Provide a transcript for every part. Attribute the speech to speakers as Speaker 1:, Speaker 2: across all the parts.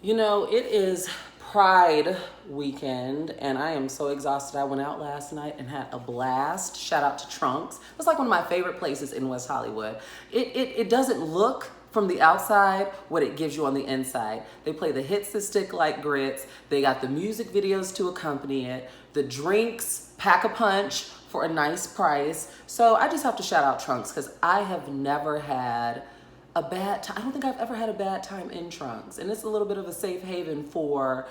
Speaker 1: You know, it is Pride weekend, and I am so exhausted. I went out last night and had a blast. Shout out to Trunks. It was like one of my favorite places in West Hollywood. It doesn't look from the outside what it gives you on the inside. They play the hits that stick like grits. They got the music videos to accompany it. The drinks, pack a punch for a nice price. So I just have to shout out Trunks because I have never had a bad time. I don't think I've ever had a bad time in Trunks. And it's a little bit of a safe haven for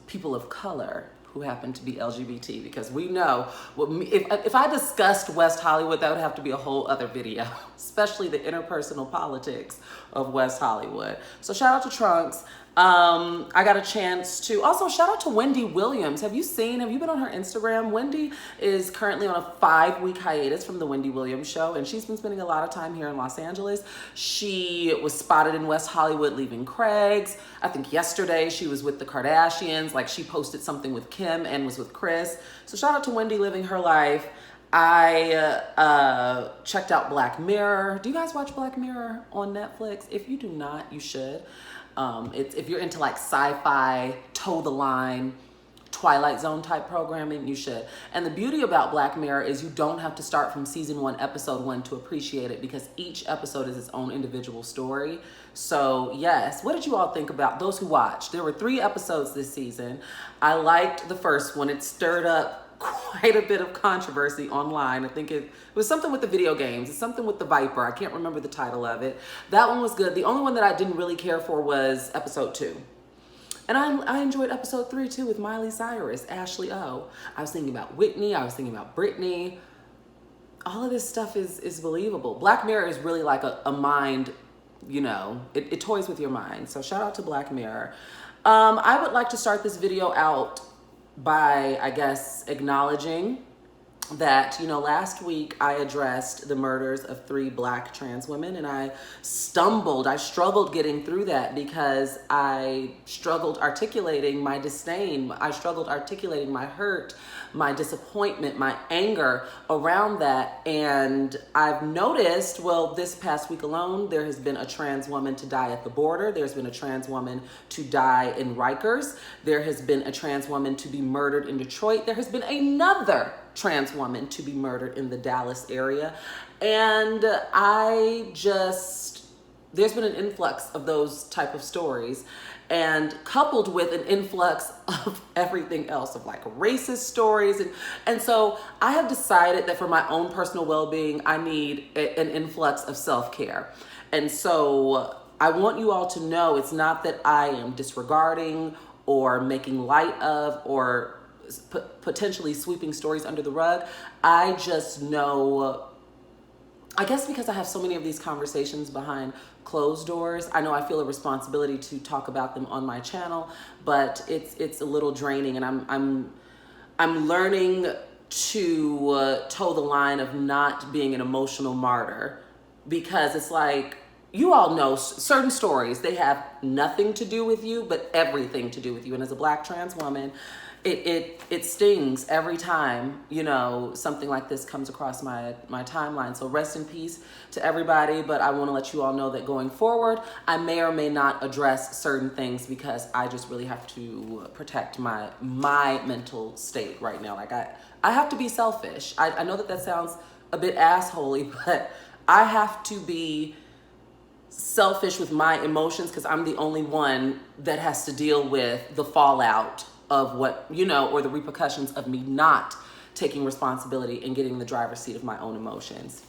Speaker 1: people of color who happen to be LGBT, because we know if I discussed West Hollywood, that would have to be a whole other video, especially the interpersonal politics of West Hollywood. So shout out to Trunks. I got a chance to also shout out to Wendy Williams. Have you been on her Instagram? Wendy is currently on a 5-week hiatus from the Wendy Williams show, and she's been spending a lot of time here in Los Angeles. She was spotted in West Hollywood leaving Craig's. I think yesterday she was with the Kardashians. Like, she posted something with Kim and was with Chris. So shout out to Wendy living her life. I checked out Black Mirror. Do you guys watch Black Mirror on Netflix? If you do not, you should. If you're into like sci-fi, toe the line, Twilight Zone type programming, you should. And the beauty about Black Mirror is you don't have to start from season 1, episode 1 to appreciate it, because each episode is its own individual story. So yes, what did you all think about those who watched? There were 3 episodes this season. I liked the first one. It stirred up quite a bit of controversy online. I think it was something with the video games. It's something with the Viper. I can't remember the title of it. That one was good. The only one that I didn't really care for was episode 2. And I enjoyed episode 3 too, with Miley Cyrus, Ashley O. I was thinking about Whitney. I was thinking about Britney. All of this stuff is believable. Black Mirror is really like a mind, you know, it toys with your mind. So shout out to Black Mirror. I would like to start this video out by, I guess, acknowledging that, you know, last week I addressed the murders of 3 Black trans women, and I struggled getting through that because I struggled articulating my disdain. I struggled articulating my hurt, my disappointment, my anger around that. And I've noticed, well, this past week alone, there has been a trans woman to die at the border. There's been a trans woman to die in Rikers. There has been a trans woman to be murdered in Detroit. There has been another trans woman to be murdered in the Dallas area. And there's been an influx of those type of stories, and coupled with an influx of everything else, of like racist stories. And so I have decided that for my own personal well-being, I need an influx of self-care. And so I want you all to know it's not that I am disregarding or making light of or potentially sweeping stories under the rug. I just know, I guess because I have so many of these conversations behind closed doors, I know I feel a responsibility to talk about them on my channel, but it's a little draining, and I'm learning to toe the line of not being an emotional martyr, because it's like, you all know certain stories, they have nothing to do with you, but everything to do with you. And as a Black trans woman, it stings every time, you know, something like this comes across my timeline. So rest in peace to everybody. But I want to let you all know that going forward, I may or may not address certain things because I just really have to protect my mental state right now. Like I have to be selfish. I know that sounds a bit assholey, but I have to be selfish with my emotions because I'm the only one that has to deal with the fallout of what, you know, or the repercussions of me not taking responsibility and getting in the driver's seat of my own emotions.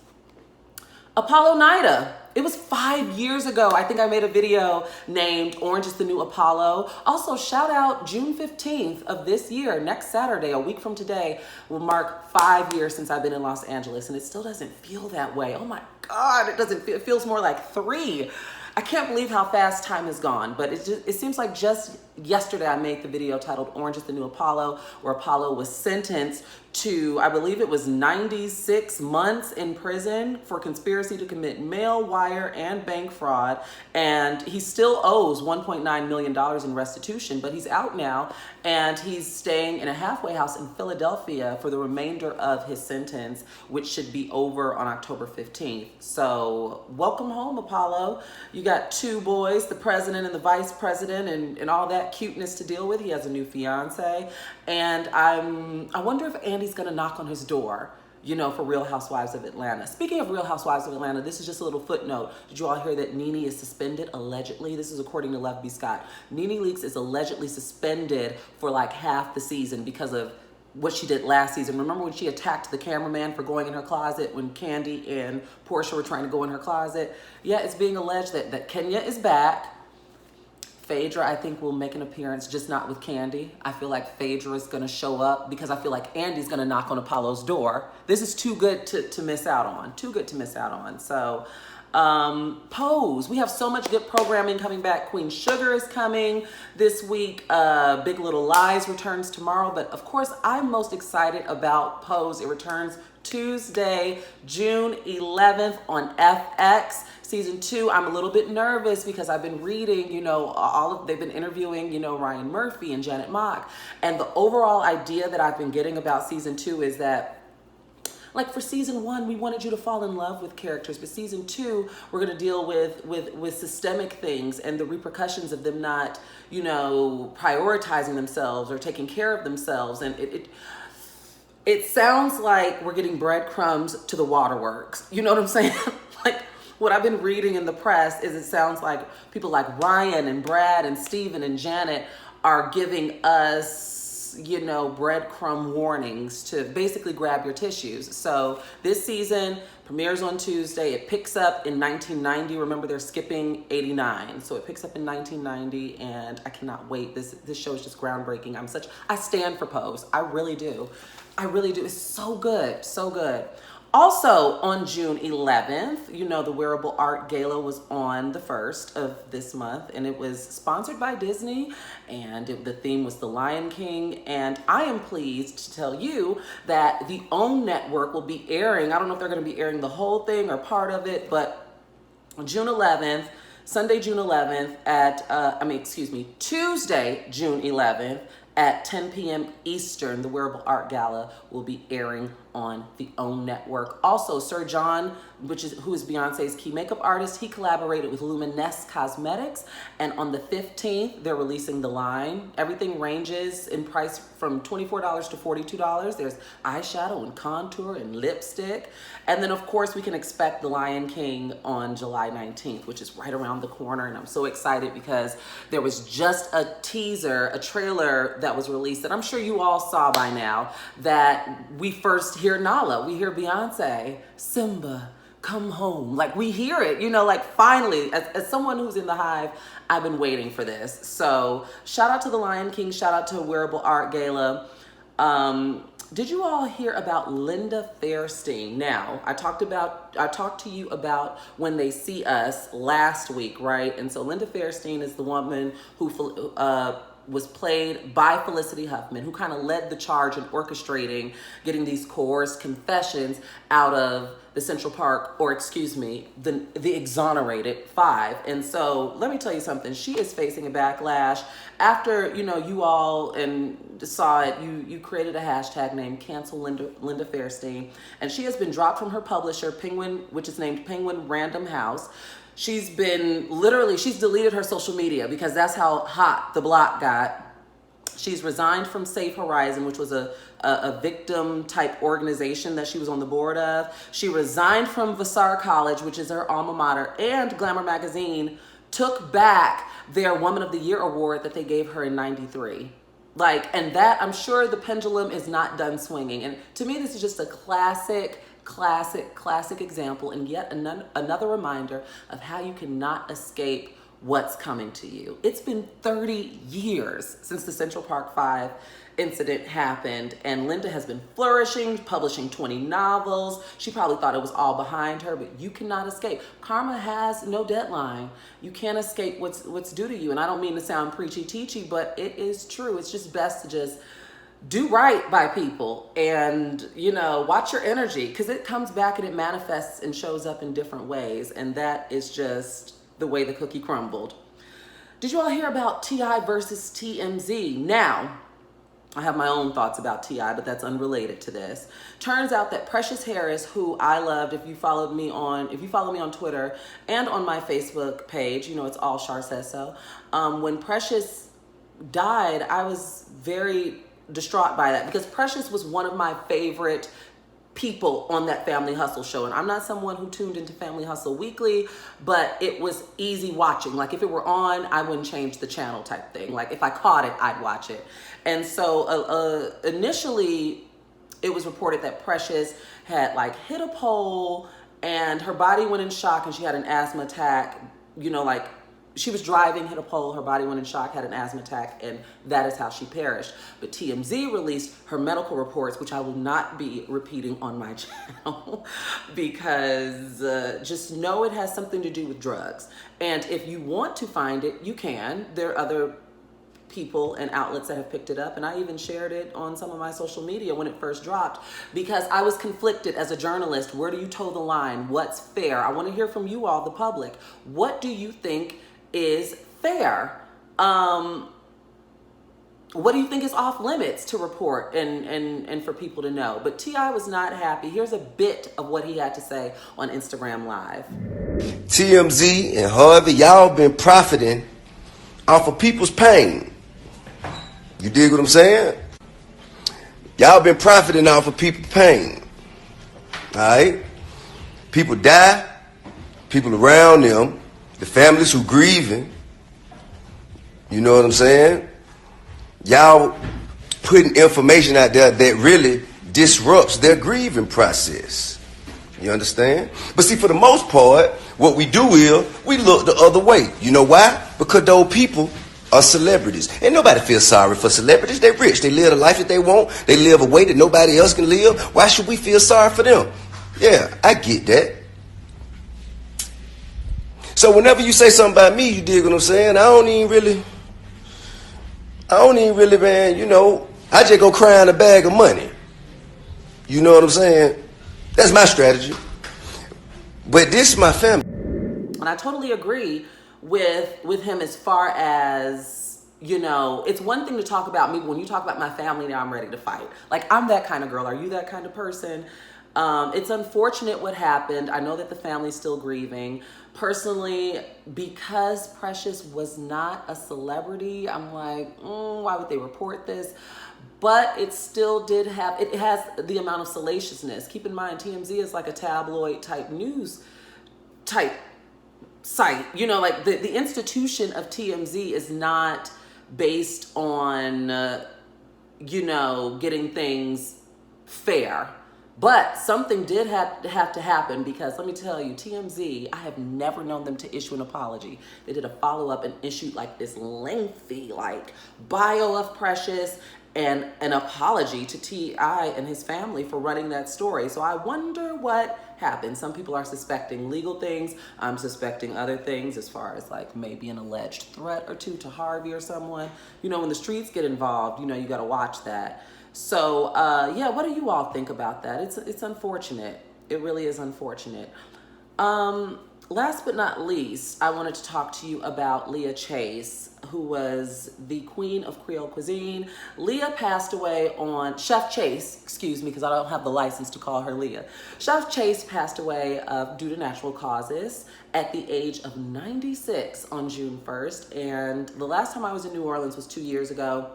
Speaker 1: Apollo Nida. It was 5 years ago. I think I made a video named Orange is the New Apollo. Also, shout out June 15th of this year, next Saturday, a week from today, will mark 5 years since I've been in Los Angeles, and it still doesn't feel that way. Oh my God, it feels more like 3. I can't believe how fast time has gone, but it seems like just yesterday I made the video titled Orange is the New Apollo, where Apollo was sentenced to, I believe it was 96 months in prison for conspiracy to commit mail, wire, and bank fraud. And he still owes $1.9 million in restitution, but he's out now and he's staying in a halfway house in Philadelphia for the remainder of his sentence, which should be over on October 15th. So welcome home, Apollo. You got two boys, the president and the vice president, and all that cuteness to deal with. He has a new fiance. And I wonder if Andy's gonna knock on his door, you know, for Real Housewives of Atlanta. Speaking of Real Housewives of Atlanta, this is just a little footnote. Did you all hear that Nene is suspended, allegedly? This is according to Love B. Scott. Nene Leakes is allegedly suspended for like half the season because of what she did last season. Remember when she attacked the cameraman for going in her closet when Candy and Portia were trying to go in her closet? Yeah, it's being alleged that Kenya is back. Phaedra, I think, will make an appearance, just not with Candy. I feel like Phaedra is going to show up because I feel like Andy's going to knock on Apollo's door. This is too good to miss out on. Too good to miss out on. So, Pose. We have so much good programming coming back. Queen Sugar is coming this week. Big Little Lies returns tomorrow. But, of course, I'm most excited about Pose. It returns Tuesday, June 11th on FX. Season 2, I'm a little bit nervous because I've been reading, you know, they've been interviewing, you know, Ryan Murphy and Janet Mock. And the overall idea that I've been getting about season 2 is that, like, for season 1, we wanted you to fall in love with characters, but season 2, we're going to deal with systemic things and the repercussions of them not, you know, prioritizing themselves or taking care of themselves. And it sounds like we're getting breadcrumbs to the waterworks. You know what I'm saying? Like, what I've been reading in the press is it sounds like people like Ryan and Brad and Steven and Janet are giving us, you know, breadcrumb warnings to basically grab your tissues. So this season premieres on Tuesday. It picks up in 1990. Remember, they're skipping 89. So it picks up in 1990, and I cannot wait. This show is just groundbreaking. I stand for Pose. I really do. I really do. It's so good. So good. Also on June 11th, you know, the Wearable Art Gala was on the 1st of this month, and it was sponsored by Disney, and the theme was The Lion King. And I am pleased to tell you that the OWN network will be airing, I don't know if they're going to be airing the whole thing or part of it, but June 11th, Sunday, June 11th Tuesday, June 11th at 10 p.m. Eastern, the Wearable Art Gala will be airing on the OWN network. Also, Sir John, who is Beyonce's key makeup artist, he collaborated with Luminous Cosmetics, and on the 15th, they're releasing the line. Everything ranges in price from $24 to $42. There's eyeshadow and contour and lipstick. And then, of course, we can expect The Lion King on July 19th, which is right around the corner, and I'm so excited because there was just a teaser, a trailer that was released that I'm sure you all saw by now, that we first hear Nala, we hear Beyonce, Simba, come home. Like, we hear it, you know, like, finally, as someone who's in the Hive, I've been waiting for this. So shout out to The Lion King, shout out to Wearable Art Gala. Did you all hear about Linda Fairstein? Now, I talked to you about When They See Us last week, right? And so Linda Fairstein is the woman who was played by Felicity Huffman, who kind of led the charge in orchestrating getting these coerced confessions out of the Central Park, or excuse me, the exonerated five. And so let me tell you something. She is facing a backlash after, you know, you all saw it. You created a hashtag named Cancel Linda Fairstein, and she has been dropped from her publisher, Penguin, which is named Penguin Random House. She's deleted her social media because that's how hot the block got. She's resigned from Safe Horizon, which was a victim type organization that she was on the board of. She resigned from Vassar College, which is her alma mater, and Glamour Magazine took back their Woman of the Year award that they gave her in '93. And that, I'm sure the pendulum is not done swinging. And to me, this is just a classic example, and yet another reminder of how you cannot escape what's coming to you. It's been 30 years since the Central Park 5 incident happened, and Linda has been flourishing, publishing 20 novels. She probably thought it was all behind her, but you cannot escape. Karma has no deadline. You can't escape what's due to you. And I don't mean to sound preachy-teachy, but it is true. It's just best to just do right by people and, you know, watch your energy, because it comes back and it manifests and shows up in different ways. And that is just the way the cookie crumbled. Did you all hear about T.I. versus TMZ? Now, I have my own thoughts about T.I., but that's unrelated to this. Turns out that Precious Harris, who I loved, if you follow me on Twitter and on my Facebook page, you know, it's all Char Says So. When Precious died, I was very distraught by that, because Precious was one of my favorite people on that Family Hustle show. And I'm not someone who tuned into Family Hustle weekly, but it was easy watching. Like if it were on, I wouldn't change the channel type thing. Like if I caught it, I'd watch it. And so initially it was reported that Precious had like hit a pole and her body went in shock and she had an asthma attack, you know, like she was driving, hit a pole, her body went in shock, had an asthma attack, and that is how she perished. But TMZ released her medical reports, which I will not be repeating on my channel, because just know it has something to do with drugs. And if you want to find it, you can. There are other people and outlets that have picked it up, and I even shared it on some of my social media when it first dropped, because I was conflicted as a journalist. Where do you toe the line? What's fair? I want to hear from you all, the public. What do you think is fair? What do you think is off limits to report and for people to know? But T.I. was not happy. Here's a bit of what he had to say on Instagram Live.
Speaker 2: TMZ and Harvey, y'all been profiting off of people's pain. You dig what I'm saying? Y'all been profiting off of people's pain. All right? People die, people around them, the families who grieving, you know what I'm saying? Y'all putting information out there that really disrupts their grieving process. You understand? But see, for the most part, what we do is we look the other way. You know why? Because those people are celebrities. And nobody feels sorry for celebrities. They're rich. They live the life that they want. They live a way that nobody else can live. Why should we feel sorry for them? Yeah, I get that. So whenever you say something about me, you dig what I'm saying? I don't even really, man, you know, I just go cry in a bag of money. You know what I'm saying? That's my strategy. But this is my family.
Speaker 1: And I totally agree with him as far as, you know, it's one thing to talk about me, but when you talk about my family, now I'm ready to fight. Like, I'm that kind of girl. Are you that kind of person? It's unfortunate what happened. I know that the family's still grieving. Personally, because Precious was not a celebrity, I'm like, why would they report this? But it still did have, it has the amount of salaciousness. Keep in mind, TMZ is like a tabloid type news type site. You know, like the institution of TMZ is not based on, you know, getting things fair. But something did have to happen, because let me tell you, TMZ, I have never known them to issue an apology. They did a follow-up and issued like this lengthy like bio of Precious and an apology to T.I. and his family for running that story. So I wonder what happened. Some people are suspecting legal things. I'm suspecting other things, as far as like maybe an alleged threat or two to Harvey or someone. You know, when the streets get involved, you know, you got to watch that. So, yeah, what do you all think about that? It's unfortunate. It really is unfortunate. Last but not least, I wanted to talk to you about Leah Chase, who was the queen of Creole cuisine. Leah passed away on, Chef Chase, excuse me, because I don't have the license to call her Leah. Chef Chase passed away due to natural causes at the age of 96 on June 1st. And the last time I was in New Orleans was 2 years ago.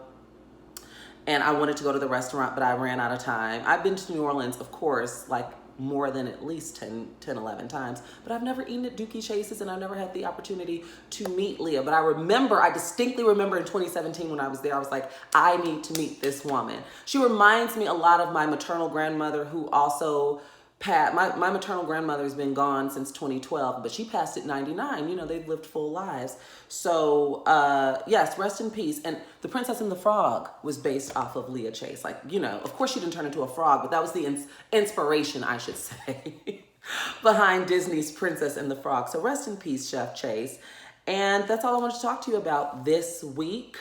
Speaker 1: And I wanted to go to the restaurant, but I ran out of time. I've been to New Orleans, of course, like more than at least 10, 11 times, but I've never eaten at Dookie Chase's, and I've never had the opportunity to meet Leah. But I distinctly remember in 2017 when I was there, I was like, I need to meet this woman. She reminds me a lot of my maternal grandmother, who also my maternal grandmother has been gone since 2012, but she passed at 99. You know, they've lived full lives. So, yes, rest in peace. And The Princess and the Frog was based off of Leah Chase. Like, you know, of course she didn't turn into a frog, but that was the inspiration, I should say, behind Disney's Princess and the Frog. So rest in peace, Chef Chase. And that's all I wanted to talk to you about this week.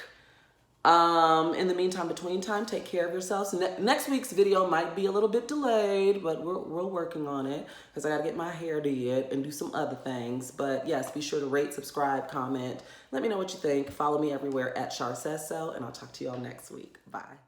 Speaker 1: In the meantime, between time, take care of yourselves. Next week's video might be a little bit delayed, but we're working on it because I got to get my hair did and do some other things. But yes, be sure to rate, subscribe, comment. Let me know what you think. Follow me everywhere at Char Says So, and I'll talk to you all next week. Bye.